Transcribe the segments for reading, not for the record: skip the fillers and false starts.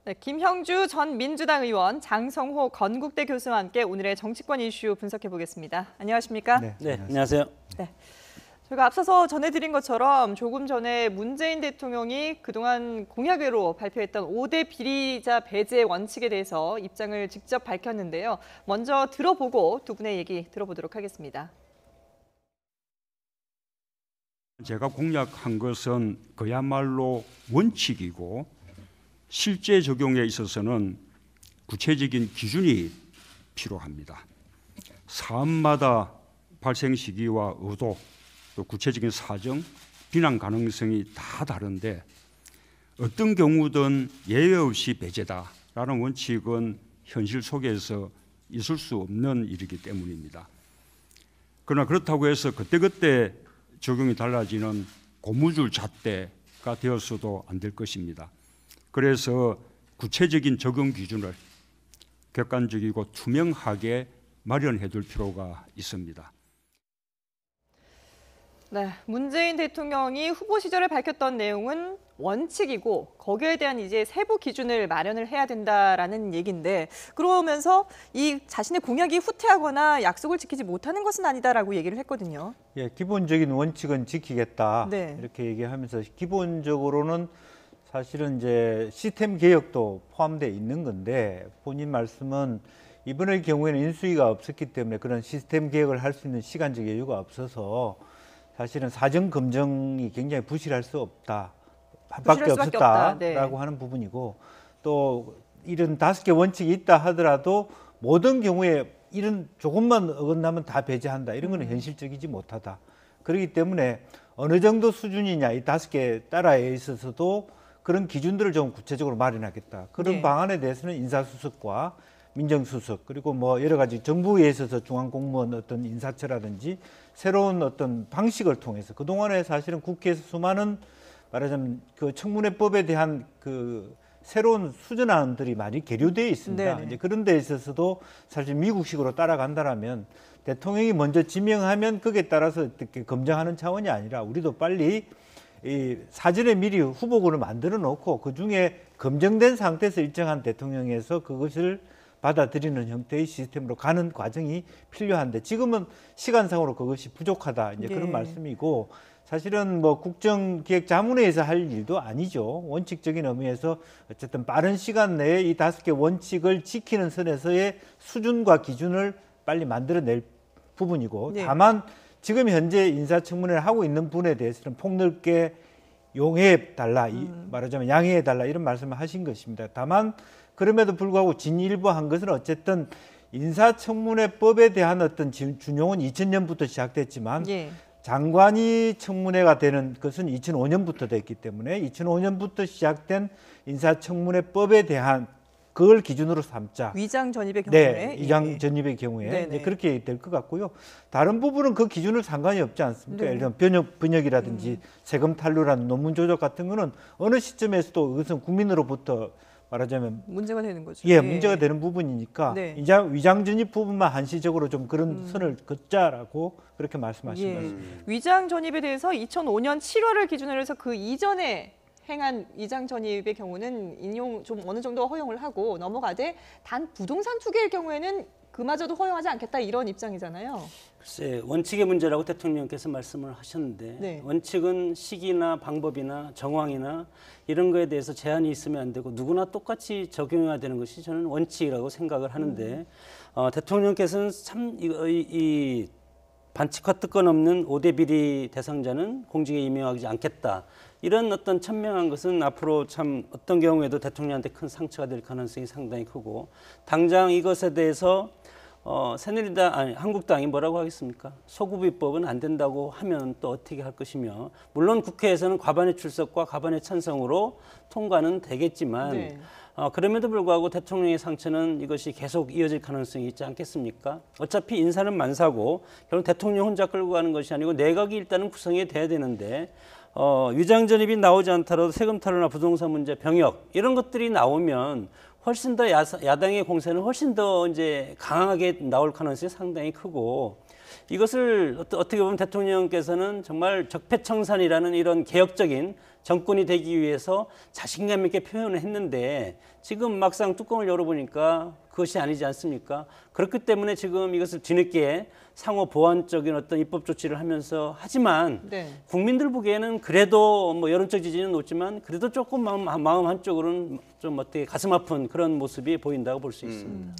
네, 김형주 전 민주당 의원, 장성호 건국대 교수와 함께 오늘의 정치권 이슈 분석해 보겠습니다. 안녕하십니까? 네, 안녕하세요. 네. 저희가 앞서서 전해드린 것처럼 조금 전에 문재인 대통령이 그동안 공약으로 발표했던 5대 비리자 배제 원칙에 대해서 입장을 직접 밝혔는데요. 먼저 들어보고 두 분의 얘기 들어보도록 하겠습니다. 제가 공약한 것은 그야말로 원칙이고 실제 적용에 있어서는 구체적인 기준이 필요합니다. 사안마다 발생 시기와 의도, 또 구체적인 사정, 비난 가능성이 다 다른데 어떤 경우든 예외 없이 배제다라는 원칙은 현실 속에서 있을 수 없는 일이기 때문입니다. 그러나 그렇다고 해서 그때그때 적용이 달라지는 고무줄 잣대가 되어서도 안 될 것입니다. 그래서 구체적인 적용 기준을 객관적이고 투명하게 마련해 둘 필요가 있습니다. 네, 문재인 대통령이 후보 시절에 밝혔던 내용은 원칙이고 거기에 대한 이제 세부 기준을 마련을 해야 된다라는 얘기인데 그러면서 이 자신의 공약이 후퇴하거나 약속을 지키지 못하는 것은 아니다라고 얘기를 했거든요. 예, 기본적인 원칙은 지키겠다. 네. 이렇게 얘기하면서 기본적으로는 사실은 이제 시스템 개혁도 포함되어 있는 건데 본인 말씀은 이번의 경우에는 인수위가 없었기 때문에 그런 시스템 개혁을 할 수 있는 시간적 여유가 없어서 사실은 사전 검증이 굉장히 부실할 수 없다. 밖에 없었다라고 네. 하는 부분이고 또 이런 5개 원칙이 있다 하더라도 모든 경우에 이런 조금만 어긋나면 다 배제한다. 이런 거는 현실적이지 못하다. 그렇기 때문에 어느 정도 수준이냐 이 5개 따라에 있어서도 그런 기준들을 좀 구체적으로 마련하겠다. 그런 네. 방안에 대해서는 인사수석과 민정수석 그리고 뭐 여러 가지 정부에 있어서 중앙공무원 어떤 인사처라든지 새로운 어떤 방식을 통해서 그동안에 사실은 국회에서 수많은 말하자면 그 청문회법에 대한 그 새로운 수정안들이 많이 계류되어 있습니다. 네네. 이제 그런 데 있어서도 사실 미국식으로 따라간다라면 대통령이 먼저 지명하면 거기에 따라서 어떻게 검증하는 차원이 아니라 우리도 빨리 이 사전에 미리 후보군을 만들어 놓고 그 중에 검증된 상태에서 일정한 대통령에서 그것을 받아들이는 형태의 시스템으로 가는 과정이 필요한데 지금은 시간상으로 그것이 부족하다 이제 그런 말씀이고 사실은 뭐 국정기획자문회에서 할 일도 아니죠. 원칙적인 의미에서 어쨌든 빠른 시간 내에 이 5개 원칙을 지키는 선에서의 수준과 기준을 빨리 만들어낼 부분이고 다만 지금 현재 인사청문회를 하고 있는 분에 대해서는 폭넓게 용해해 달라, 말하자면 양해해 달라 이런 말씀을 하신 것입니다. 다만 그럼에도 불구하고 진일보한 것은 어쨌든 인사청문회법에 대한 어떤 준용은 2000년부터 시작됐지만 장관이 청문회가 되는 것은 2005년부터 됐기 때문에 2005년부터 시작된 인사청문회법에 대한 그걸 기준으로 삼자. 위장 전입의 경우에. 네, 위장 전입의 경우에 이제 그렇게 될 것 같고요. 다른 부분은 그 기준을 상관이 없지 않습니까? 예를 들면 번역이라든지 세금 탄루라는 논문 조작 같은 거는 어느 시점에서도 그것은 국민으로부터 말하자면 문제가 되는 거죠. 예, 문제가 되는 부분이니까 위장 전입 부분만 한시적으로 좀 그런 선을 긋자라고 그렇게 말씀하신 것입니다. 위장 전입에 대해서 2005년 7월을 기준으로 해서 그 이전에 행한 위장 전입의 경우는 인용 좀 어느 정도 허용을 하고 넘어가되 단 부동산 투기의 경우에는 그마저도 허용하지 않겠다 이런 입장이잖아요. 글쎄 원칙의 문제라고 대통령께서 말씀을 하셨는데 원칙은 시기나 방법이나 정황이나 이런 거에 대해서 제한이 있으면 안 되고 누구나 똑같이 적용해야 되는 것이 저는 원칙이라고 생각을 하는데 대통령께서는 참 이 반칙과 특권 없는 5대 비리 대상자는 공직에 임명하지 않겠다. 이런 어떤 천명한 것은 앞으로 참 어떤 경우에도 대통령한테 큰 상처가 될 가능성이 상당히 크고 당장 이것에 대해서 새누리당 아니 한국당이 뭐라고 하겠습니까? 소구비법은 안 된다고 하면 또 어떻게 할 것이며 물론 국회에서는 과반의 출석과 과반의 찬성으로 통과는 되겠지만 그럼에도 불구하고 대통령의 상처는 이것이 계속 이어질 가능성이 있지 않겠습니까? 어차피 인사는 만사고 결국 대통령 혼자 끌고 가는 것이 아니고 내각이 일단은 구성이 돼야 되는데 위장 전입이 나오지 않더라도 세금 탈루나 부동산 문제, 병역 이런 것들이 나오면 훨씬 더 야당의 공세는 훨씬 더 이제 강하게 나올 가능성이 상당히 크고 이것을 어떻게 보면 대통령께서는 정말 적폐청산이라는 이런 개혁적인 정권이 되기 위해서 자신감 있게 표현을 했는데 지금 막상 뚜껑을 열어보니까 그것이 아니지 않습니까? 그렇기 때문에 지금 이것을 뒤늦게 상호 보완적인 어떤 입법 조치를 하면서 하지만 네. 국민들 보기에는 그래도 뭐 여론적 지지는 높지만 그래도 조금 마음 한쪽으로는 좀 어떻게 가슴 아픈 그런 모습이 보인다고 볼 수 있습니다.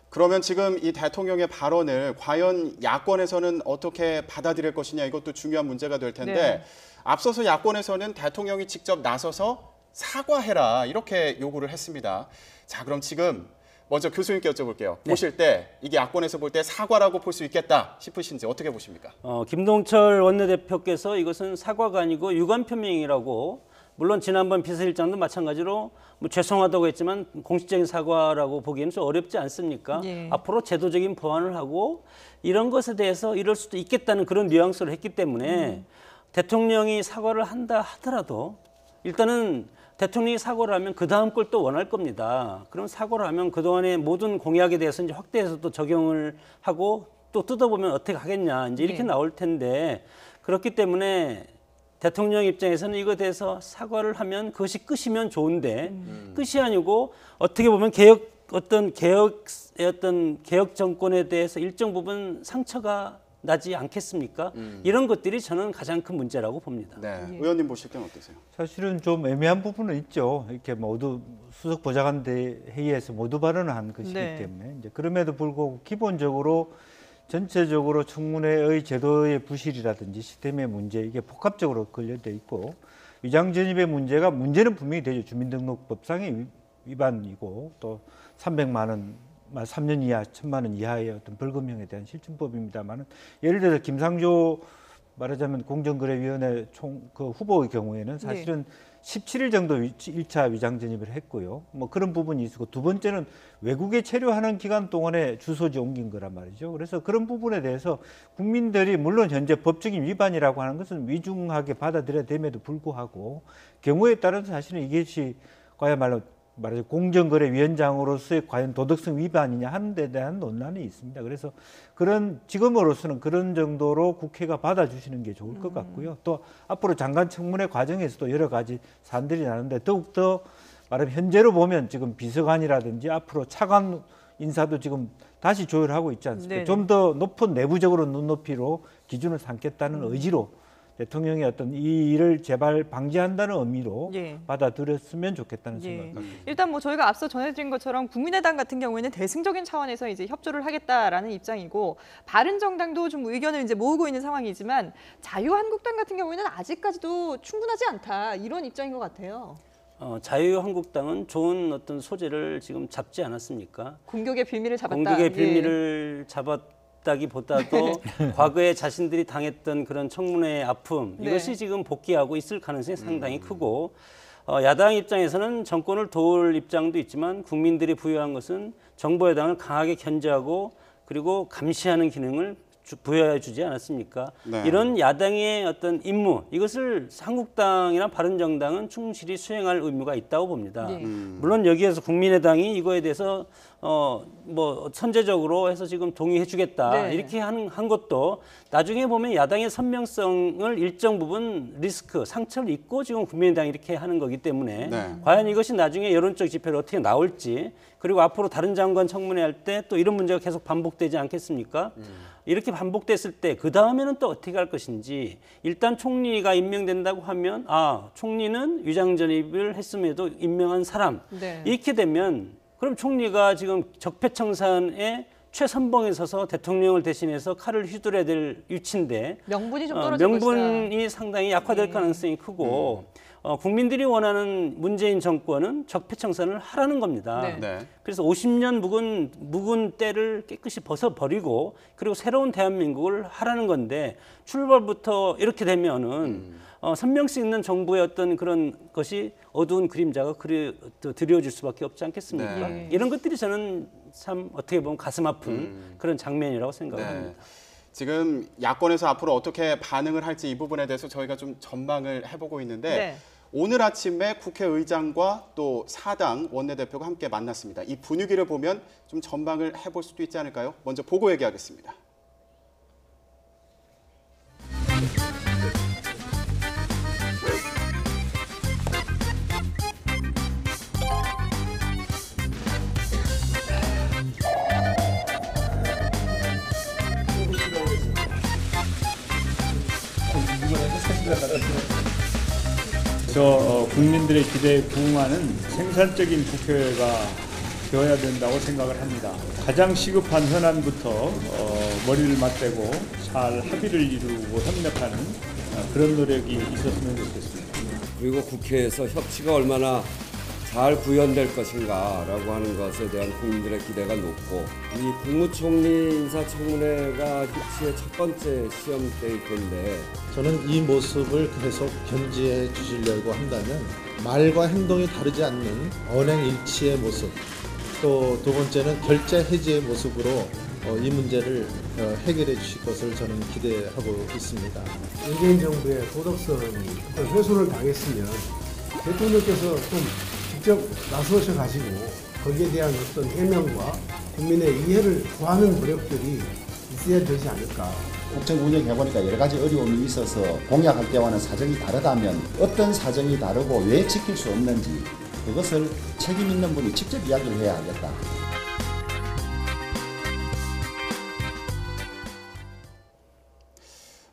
그러면 지금 이 대통령의 발언을 과연 야권에서는 어떻게 받아들일 것이냐 이것도 중요한 문제가 될 텐데 네. 앞서서 야권에서는 대통령이 직접 나서서 사과해라 이렇게 요구를 했습니다. 자, 그럼 지금 먼저 교수님께 여쭤볼게요. 네. 보실 때 이게 야권에서 볼 때 사과라고 볼 수 있겠다 싶으신지 어떻게 보십니까? 김동철 원내대표께서 이것은 사과가 아니고 유감 표명이라고 물론 지난번 비서실장도 마찬가지로 뭐 죄송하다고 했지만 공식적인 사과라고 보기에는 좀 어렵지 않습니까? 예. 앞으로 제도적인 보완을 하고 이런 것에 대해서 이럴 수도 있겠다는 그런 뉘앙스를 했기 때문에 대통령이 사과를 한다 하더라도 일단은 대통령이 사과를 하면 그 다음 걸 또 원할 겁니다. 그럼 사과를 하면 그동안의 모든 공약에 대해서 이제 확대해서 또 적용을 하고 또 뜯어보면 어떻게 하겠냐 이제 이렇게 네. 나올 텐데 그렇기 때문에 대통령 입장에서는 이거에 대해서 사과를 하면 그것이 끝이면 좋은데 끝이 아니고 어떻게 보면 개혁 정권에 대해서 일정 부분 상처가 나지 않겠습니까? 이런 것들이 저는 가장 큰 문제라고 봅니다. 네, 의원님 보실 때는 어떠세요? 사실은 좀 애매한 부분은 있죠. 이렇게 모두 수석 보좌관 회의에서 모두 발언을 한 것이기 네. 때문에 이제 그럼에도 불구하고 기본적으로 전체적으로 청문회의 제도의 부실이라든지 시스템의 문제 이게 복합적으로 걸려져 있고 위장 전입의 문제는 분명히 되죠. 주민등록법상의 위반이고 또 300만 원 3년 이하, 1,000만 원 이하의 어떤 벌금형에 대한 실준법입니다만은 예를 들어 김상조 말하자면 공정거래위원회 그 후보의 경우에는 사실은 17일 정도 1차 위장 전입을 했고요. 뭐 그런 부분이 있었고 두 번째는 외국에 체류하는 기간 동안에 주소지 옮긴 거란 말이죠. 그래서 그런 부분에 대해서 국민들이 물론 현재 법적인 위반이라고 하는 것은 위중하게 받아들여야 됨에도 불구하고 경우에 따라서 사실은 이것이 과야말로 말하자면 공정거래위원장으로서의 과연 도덕성 위반이냐 하는 데 대한 논란이 있습니다. 그래서 지금으로서는 그런 정도로 국회가 받아주시는 게 좋을 것 같고요. 또 앞으로 장관 청문회 과정에서도 여러 가지 사안들이 나는데 더욱더 말하면 현재로 보면 지금 비서관이라든지 앞으로 차관 인사도 지금 다시 조율하고 있지 않습니까? 좀 더 높은 내부적으로 눈높이로 기준을 삼겠다는 의지로 대통령이 어떤 이 일을 재발 방지한다는 의미로 받아들였으면 좋겠다는 생각입니다. 일단 뭐 저희가 앞서 전해드린 것처럼 국민의당 같은 경우에는 대승적인 차원에서 이제 협조를 하겠다라는 입장이고 바른정당도 좀 의견을 이제 모으고 있는 상황이지만 자유한국당 같은 경우에는 아직까지도 충분하지 않다 이런 입장인 것 같아요. 자유한국당은 좋은 어떤 소재를 지금 잡지 않았습니까? 공격의 빌미를 잡았다. 공격의 빌미를 잡았다기보다도 과거에 자신들이 당했던 그런 청문회의 아픔 이것이 지금 복귀하고 있을 가능성이 상당히 크고 야당 입장에서는 정권을 도울 입장도 있지만 국민들이 부여한 것은 정부 여당을 강하게 견제하고 그리고 감시하는 기능을 부여해 주지 않았습니까? 네. 이런 야당의 어떤 임무 이것을 한국당이나 바른정당은 충실히 수행할 의무가 있다고 봅니다. 물론 여기에서 국민의당이 이거에 대해서 뭐 선제적으로 해서 지금 동의해 주겠다 이렇게 한 것도 나중에 보면 야당의 선명성을 일정 부분 리스크 상처를 입고 지금 국민의당이 이렇게 하는 거기 때문에 과연 이것이 나중에 여론적 지표로 어떻게 나올지 그리고 앞으로 다른 장관 청문회 할 때 또 이런 문제가 계속 반복되지 않겠습니까? 이렇게 반복됐을 때 그 다음에는 또 어떻게 할 것인지 일단 총리가 임명된다고 하면 총리는 위장 전입을 했음에도 임명한 사람 이렇게 되면 그럼 총리가 지금 적폐청산의 최선봉에 서서 대통령을 대신해서 칼을 휘두르야 될 위치인데 명분이 좀 떨어지고 있어요. 명분이 상당히 약화될 가능성이 크고 국민들이 원하는 문재인 정권은 적폐청산을 하라는 겁니다. 그래서 50년 묵은 때를 깨끗이 벗어버리고 그리고 새로운 대한민국을 하라는 건데 출발부터 이렇게 되면은 선명성 있는 정부의 어떤 그런 것이 어두운 그림자가 드리워질 수밖에 없지 않겠습니까? 이런 것들이 저는 참 어떻게 보면 가슴 아픈 그런 장면이라고 생각합니다. 지금 야권에서 앞으로 어떻게 반응을 할지 이 부분에 대해서 저희가 좀 전망을 해보고 있는데 오늘 아침에 국회의장과 또 사당 원내대표가 함께 만났습니다. 이 분위기를 보면 좀 전망을 해볼 수도 있지 않을까요? 먼저 보고 얘기하겠습니다. 국민들의 기대에 부응하는 생산적인 국회가 되어야 된다고 생각을 합니다. 가장 시급한 현안부터 머리를 맞대고 잘 합의를 이루고 협력하는 그런 노력이 있었으면 좋겠습니다. 그리고 국회에서 협치가 얼마나 잘 구현될 것인가라고 하는 것에 대한 국민들의 기대가 높고, 이 국무총리 인사청문회가 협치의 첫 번째 시험대일 텐데 저는 이 모습을 계속 견지해 주시려고 한다면 말과 행동이 다르지 않는 언행일치의 모습, 또 두 번째는 결재 해지의 모습으로 이 문제를 해결해 주실 것을 저는 기대하고 있습니다. 문재인 정부의 도덕성이 훼손을 당했으면 대통령께서 좀 직접 나서셔 가지고 거기에 대한 어떤 해명과 국민의 이해를 구하는 노력들이 있어야 되지 않을까. 국정 운영해보니까 여러 가지 어려움이 있어서 공약할 때와는 사정이 다르다면 어떤 사정이 다르고 왜 지킬 수 없는지 그것을 책임 있는 분이 직접 이야기를 해야 하겠다.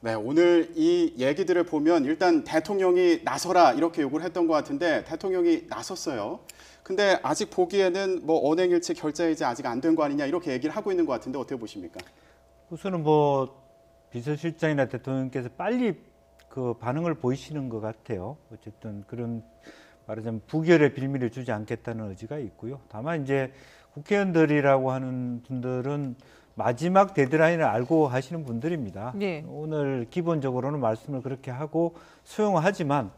네, 오늘 이 얘기들을 보면 일단 대통령이 나서라 이렇게 요구를 했던 것 같은데 대통령이 나섰어요. 근데 아직 보기에는 뭐 언행일치 결재이지 아직 안 된 거 아니냐 이렇게 얘기를 하고 있는 것 같은데 어떻게 보십니까? 우선은 뭐 비서실장이나 대통령께서 빨리 그 반응을 보이시는 것 같아요. 어쨌든 그런 말하자면 부결의 빌미를 주지 않겠다는 의지가 있고요. 다만 이제 국회의원들이라고 하는 분들은 마지막 데드라인을 알고 하시는 분들입니다. 네. 오늘 기본적으로는 말씀을 그렇게 하고 수용하지만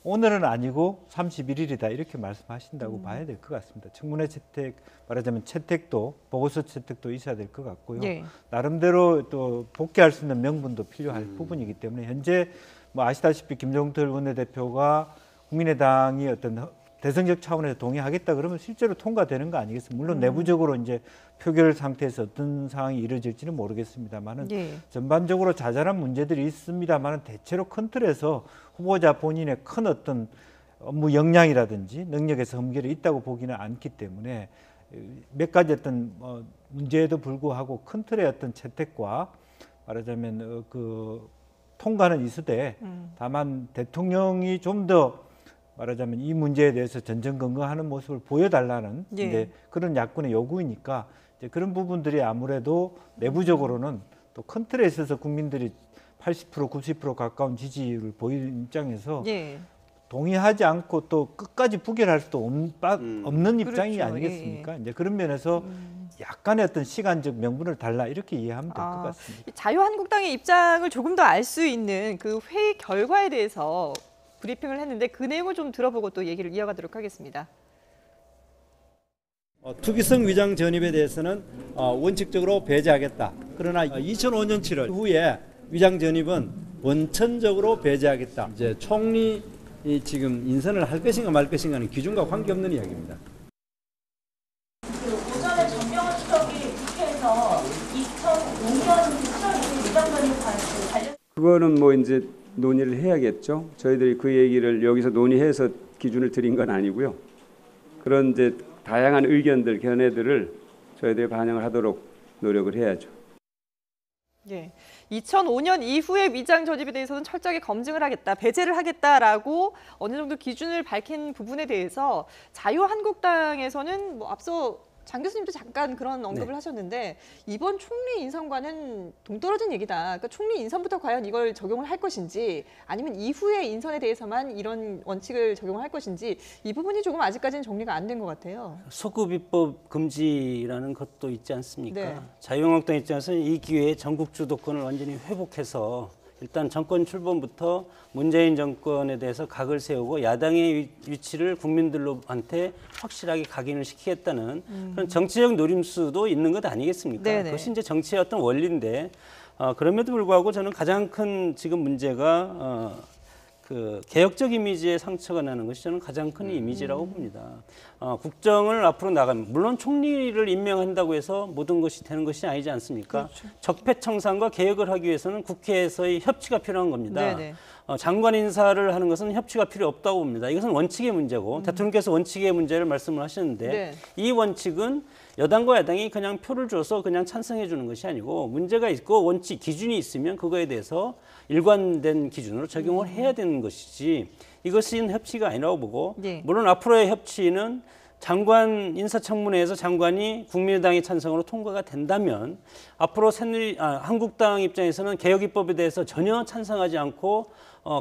오늘은 아니고 31일이다 이렇게 말씀하신다고 봐야 될 것 같습니다. 청문회 채택, 말하자면 채택도 보고서 채택도 있어야 될 것 같고요. 네. 나름대로 또 복귀할 수 있는 명분도 필요할 부분이기 때문에 현재 뭐 아시다시피 김종철 원내대표가 국민의당이 어떤 대승적 차원에서 동의하겠다 그러면 실제로 통과되는 거 아니겠습니까? 물론 내부적으로 이제 표결 상태에서 어떤 상황이 이루어질지는 모르겠습니다만은 전반적으로 자잘한 문제들이 있습니다만은 대체로 큰 틀에서 후보자 본인의 큰 어떤 업무 역량이라든지 능력에서 흠결이 있다고 보기는 않기 때문에 몇 가지 어떤 문제에도 불구하고 큰 틀의 어떤 채택과 말하자면 그 통과는 있으되 다만 대통령이 좀 더 말하자면 이 문제에 대해서 전전긍긍하는 모습을 보여달라는 이제 그런 야권의 요구이니까 이제 그런 부분들이 아무래도 내부적으로는 또 큰 틀에 있어서 국민들이 80% 90% 가까운 지지율을 보이는 입장에서 동의하지 않고 또 끝까지 부결할 수도 없는 입장이 그렇죠. 아니겠습니까? 이제 그런 면에서 약간의 어떤 시간적 명분을 달라 이렇게 이해하면 될 것 같습니다. 자유한국당의 입장을 조금 더 알 수 있는 그 회의 결과에 대해서 브리핑을 했는데 그 내용을 좀 들어보고 또 얘기를 이어가도록 하겠습니다. 투기성 위장 전입에 대해서는 원칙적으로 배제하겠다. 그러나 2005년 7월 후에 위장 전입은 원천적으로 배제하겠다. 이제 총리 지금 인선을 할 것인가 말 것인가는 기준과 관계없는 이야기입니다. 오전에 정병훈 수석이 국회에서 2005년 7월 위장 전입 관련 그거는 뭐 이제 논의를 해야겠죠. 저희들이 그 얘기를 여기서 논의해서 기준을 드린 건 아니고요. 그런 이제 다양한 의견들, 견해들을 저희들이 반영을 하도록 노력을 해야죠. 2005년 이후의 위장 전입에 대해서는 철저하게 검증을 하겠다, 배제를 하겠다라고 어느 정도 기준을 밝힌 부분에 대해서 자유한국당에서는 뭐 앞서 장 교수님도 잠깐 그런 언급을 하셨는데 이번 총리 인선과는 동떨어진 얘기다. 그러니까 총리 인선부터 과연 이걸 적용을 할 것인지 아니면 이후의 인선에 대해서만 이런 원칙을 적용을 할 것인지 이 부분이 조금 아직까지는 정리가 안 된 것 같아요. 소급입법 금지라는 것도 있지 않습니까? 자유한국당 입장에서는 이 기회에 전국 주도권을 완전히 회복해서 일단 정권 출범부터 문재인 정권에 대해서 각을 세우고 야당의 위치를 국민들한테 확실하게 각인을 시키겠다는 그런 정치적 노림수도 있는 것 아니겠습니까? 그것이 이제 정치의 어떤 원리인데 그럼에도 불구하고 저는 가장 큰 지금 문제가 그 개혁적 이미지에 상처가 나는 것이 저는 가장 큰 이미지라고 봅니다. 국정을 앞으로 나가면 물론 총리를 임명한다고 해서 모든 것이 되는 것이 아니지 않습니까? 그렇죠. 적폐청산과 개혁을 하기 위해서는 국회에서의 협치가 필요한 겁니다. 장관 인사를 하는 것은 협치가 필요 없다고 봅니다. 이것은 원칙의 문제고 대통령께서 원칙의 문제를 말씀을 하셨는데 이 원칙은 여당과 야당이 그냥 표를 줘서 그냥 찬성해 주는 것이 아니고 문제가 있고 원칙 기준이 있으면 그거에 대해서 일관된 기준으로 적용을 해야 되는 것이지 이것이 협치가 아니라고 보고 물론 앞으로의 협치는 장관 인사청문회에서 장관이 국민의당의 찬성으로 통과가 된다면 앞으로 한국당 입장에서는 개혁입법에 대해서 전혀 찬성하지 않고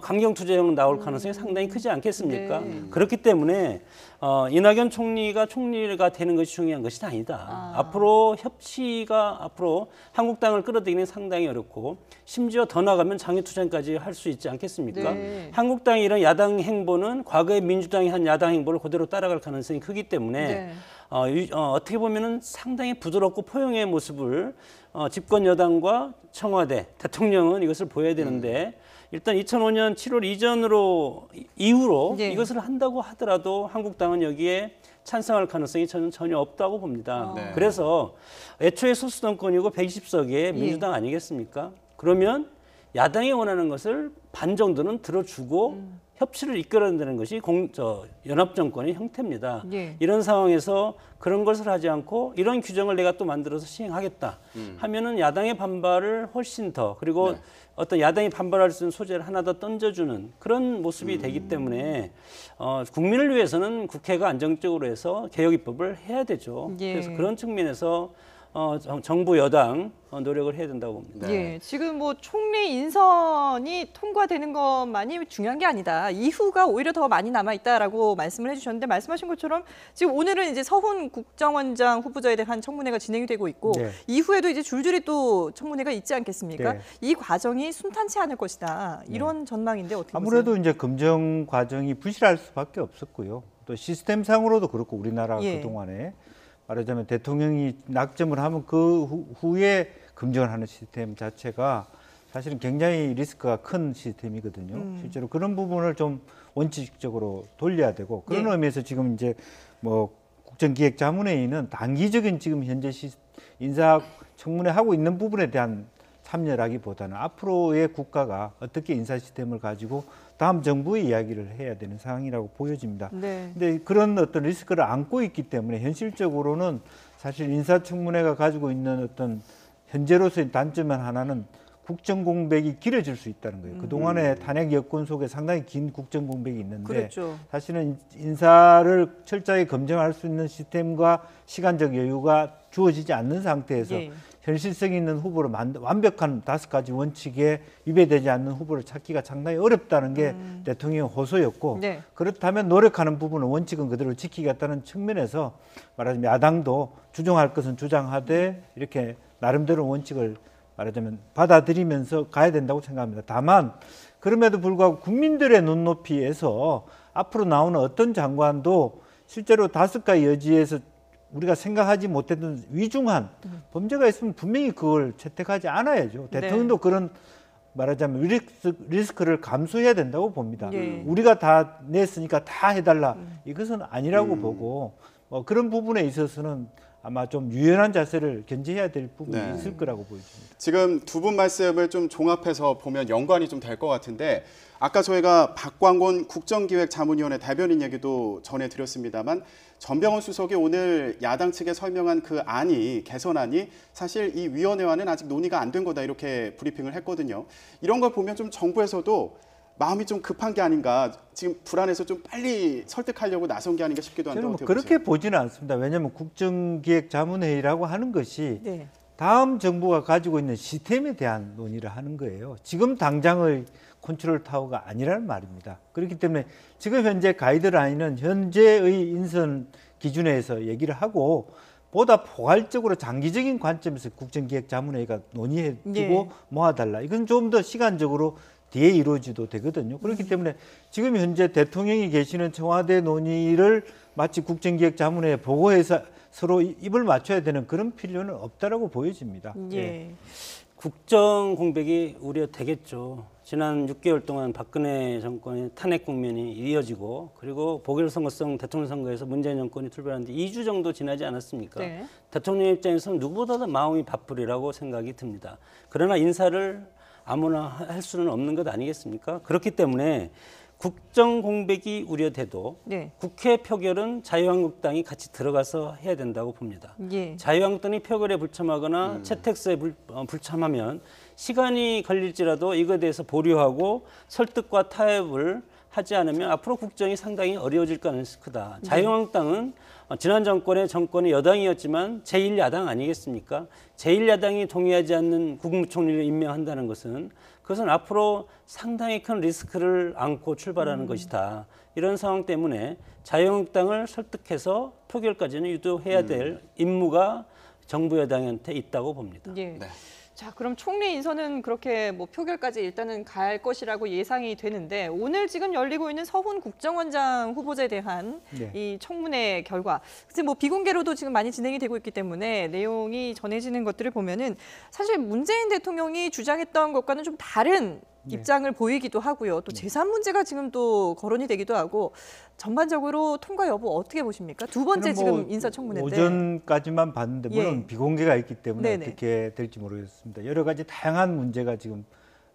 강경투쟁으로 나올 가능성이 상당히 크지 않겠습니까? 그렇기 때문에 이낙연 총리가 총리가 되는 것이 중요한 것이 아니다. 앞으로 협치가 앞으로 한국당을 끌어들이기는 상당히 어렵고 심지어 더 나가면 장외투쟁까지 할 수 있지 않겠습니까? 한국당의 이런 야당 행보는 과거에 민주당이 한 야당 행보를 그대로 따라갈 가능성이 크기 때문에 어떻게 보면은 상당히 부드럽고 포용의 모습을 집권 여당과 청와대, 대통령은 이것을 보여야 되는데 일단 2005년 7월 이후로 이것을 한다고 하더라도 한국당은 여기에 찬성할 가능성이 저는 전혀 없다고 봅니다. 그래서 애초에 소수정권이고 120석의 민주당 아니겠습니까? 그러면 야당이 원하는 것을 반 정도는 들어주고 협치를 이끌어낸다는 것이 연합정권의 형태입니다. 이런 상황에서 그런 것을 하지 않고 이런 규정을 내가 또 만들어서 시행하겠다 하면은 야당의 반발을 훨씬 더 그리고 어떤 야당이 반발할 수 있는 소재를 하나 더 던져주는 그런 모습이 되기 때문에 국민을 위해서는 국회가 안정적으로 해서 개혁입법을 해야 되죠. 그래서 그런 측면에서 정부 여당 노력을 해야 된다고 봅니다. 지금 뭐 총리 인선이 통과되는 것만이 중요한 게 아니다. 이후가 오히려 더 많이 남아 있다라고 말씀을 해주셨는데 말씀하신 것처럼 지금 오늘은 이제 서훈 국정원장 후보자에 대한 청문회가 진행이 되고 있고 이후에도 이제 줄줄이 또 청문회가 있지 않겠습니까? 이 과정이 순탄치 않을 것이다. 이런 전망인데 어떻게 보세요? 아무래도 이제 검증 과정이 부실할 수밖에 없었고요. 또 시스템상으로도 그렇고 우리나라 그동안에 말하자면 대통령이 낙점을 하면 그 후에 검증을 하는 시스템 자체가 사실은 굉장히 리스크가 큰 시스템이거든요. 실제로 그런 부분을 좀 원칙적으로 돌려야 되고 그런 의미에서 지금 이제 뭐 국정기획자문회의는 단기적인 지금 현재 인사청문회 하고 있는 부분에 대한 참여라기보다는 앞으로의 국가가 어떻게 인사 시스템을 가지고 다음 정부의 이야기를 해야 되는 상황이라고 보여집니다. 근데 그런 어떤 리스크를 안고 있기 때문에 현실적으로는 사실 인사청문회가 가지고 있는 어떤 현재로서의 단점은 하나는 국정 공백이 길어질 수 있다는 거예요. 그동안의 탄핵 여건 속에 상당히 긴 국정 공백이 있는데 사실은 인사를 철저하게 검증할 수 있는 시스템과 시간적 여유가 주어지지 않는 상태에서 현실성 있는 후보를 완벽한 5가지 원칙에 위배되지 않는 후보를 찾기가 상당히 어렵다는 게 대통령의 호소였고 그렇다면 노력하는 부분은 원칙은 그대로 지키겠다는 측면에서 말하자면 야당도 주장할 것은 주장하되 이렇게 나름대로 원칙을 말하자면 받아들이면서 가야 된다고 생각합니다. 다만 그럼에도 불구하고 국민들의 눈높이에서 앞으로 나오는 어떤 장관도 실제로 5가지 여지에서 우리가 생각하지 못했던 위중한 범죄가 있으면 분명히 그걸 채택하지 않아야죠. 대통령도 그런 말하자면 리스크를 감수해야 된다고 봅니다. 우리가 다 냈으니까 다 해달라. 이것은 아니라고 보고 그런 부분에 있어서는 아마 좀 유연한 자세를 견지해야 될 부분이 있을 거라고 보여집니다. 지금 두 분 말씀을 좀 종합해서 보면 연관이 좀 될 것 같은데 아까 저희가 박광곤 국정기획자문위원회 대변인 얘기도 전해드렸습니다만 전병헌 수석이 오늘 야당 측에 설명한 그 개선안이 사실 이 위원회와는 아직 논의가 안 된 거다 이렇게 브리핑을 했거든요. 이런 걸 보면 좀 정부에서도 마음이 좀 급한 게 아닌가, 지금 불안해서 좀 빨리 설득하려고 나선 게 아닌가 싶기도 한데 어떻게 그렇게 보지는 않습니다. 왜냐하면 국정기획자문회의라고 하는 것이 다음 정부가 가지고 있는 시스템에 대한 논의를 하는 거예요. 지금 당장의 컨트롤 타워가 아니라는 말입니다. 그렇기 때문에 지금 현재 가이드라인은 현재의 인선 기준에서 얘기를 하고 보다 포괄적으로 장기적인 관점에서 국정기획자문회의가 논의해두고 모아달라. 이건 좀 더 시간적으로 뒤에 이루어지도 되거든요. 그렇기 때문에 지금 현재 대통령이 계시는 청와대 논의를 마치 국정기획자문회에 보고해서 서로 입을 맞춰야 되는 그런 필요는 없다라고 보여집니다. 국정 공백이 우려되겠죠. 지난 6개월 동안 박근혜 정권의 탄핵 국면이 이어지고 그리고 보궐선거성 대통령 선거에서 문재인 정권이 출발한 지 2주 정도 지나지 않았습니까? 네. 대통령 입장에서는 누구보다도 마음이 바쁘리라고 생각이 듭니다. 그러나 인사를 아무나 할 수는 없는 것 아니겠습니까? 그렇기 때문에 국정 공백이 우려돼도 네. 국회 표결은 자유한국당이 같이 들어가서 해야 된다고 봅니다. 예. 자유한국당이 표결에 불참하거나 채택서에 불참하면 시간이 걸릴지라도 이거에 대해서 보류하고 설득과 타협을 하지 않으면 앞으로 국정이 상당히 어려워질 가능성이 크다. 자유한국당은 지난 정권의 여당이었지만 제1야당 아니겠습니까? 제1야당이 동의하지 않는 국무총리를 임명한다는 것은 그것은 앞으로 상당히 큰 리스크를 안고 출발하는 것이다. 이런 상황 때문에 자유한국당을 설득해서 표결까지는 유도해야 될 임무가 정부 여당한테 있다고 봅니다. 예. 네. 자, 그럼 총리 인선은 그렇게 뭐 표결까지 일단은 갈 것이라고 예상이 되는데 오늘 지금 열리고 있는 서훈 국정원장 후보자에 대한 네. 이 청문회 결과, 글쎄 뭐 비공개로도 지금 많이 진행이 되고 있기 때문에 내용이 전해지는 것들을 보면은 사실 문재인 대통령이 주장했던 것과는 좀 다른 입장을 보이기도 하고요. 또 재산 문제가 지금 또 거론이 되기도 하고 전반적으로 통과 여부 어떻게 보십니까? 두 번째 뭐 지금 인사청문회인데. 오전까지만 봤는데 물론 예. 비공개가 있기 때문에 네네. 어떻게 될지 모르겠습니다. 여러 가지 다양한 문제가 지금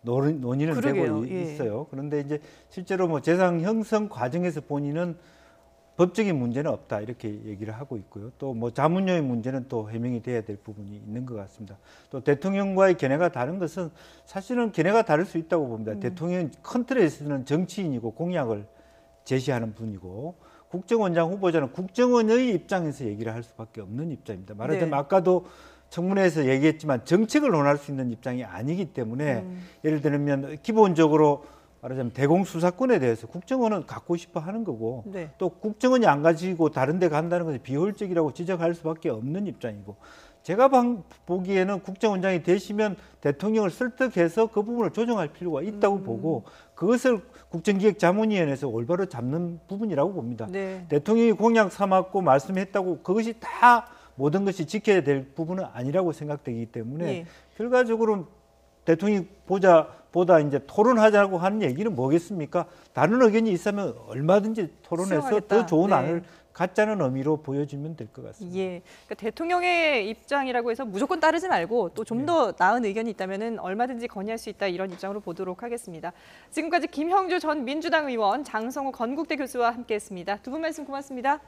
논의는 그러게요. 되고 예. 있어요. 그런데 이제 실제로 뭐 재산 형성 과정에서 본인은 법적인 문제는 없다 이렇게 얘기를 하고 있고요. 또 뭐 자문료의 문제는 또 해명이 돼야 될 부분이 있는 것 같습니다. 또 대통령과의 견해가 다른 것은 사실은 견해가 다를 수 있다고 봅니다. 대통령은 큰 틀에서는 정치인이고 공약을 제시하는 분이고 국정원장 후보자는 국정원의 입장에서 얘기를 할 수밖에 없는 입장입니다. 말하자면 네. 아까도 청문회에서 얘기했지만 정책을 논할 수 있는 입장이 아니기 때문에 예를 들면 기본적으로 말하자면 대공수사권에 대해서 국정원은 갖고 싶어 하는 거고 네. 또 국정원이 안 가지고 다른 데 간다는 것은 비효율적이라고 지적할 수밖에 없는 입장이고 제가 보기에는 국정원장이 되시면 대통령을 설득해서 그 부분을 조정할 필요가 있다고 보고 그것을 국정기획자문위원회에서 올바로 잡는 부분이라고 봅니다. 네. 대통령이 공약 삼았고 말씀했다고 그것이 다 모든 것이 지켜야 될 부분은 아니라고 생각되기 때문에 예. 결과적으로 대통령이 보다 이제 토론하자고 하는 얘기는 뭐겠습니까? 다른 의견이 있으면 얼마든지 토론해서 수용하겠다. 더 좋은 네. 안을 갖자는 의미로 보여지면 될 것 같습니다. 예, 그러니까 대통령의 입장이라고 해서 무조건 따르지 말고 또 좀 더 나은 의견이 있다면은 얼마든지 건의할 수 있다 이런 입장으로 보도록 하겠습니다. 지금까지 김형주 전 민주당 의원, 장성호 건국대 교수와 함께했습니다. 두 분 말씀 고맙습니다.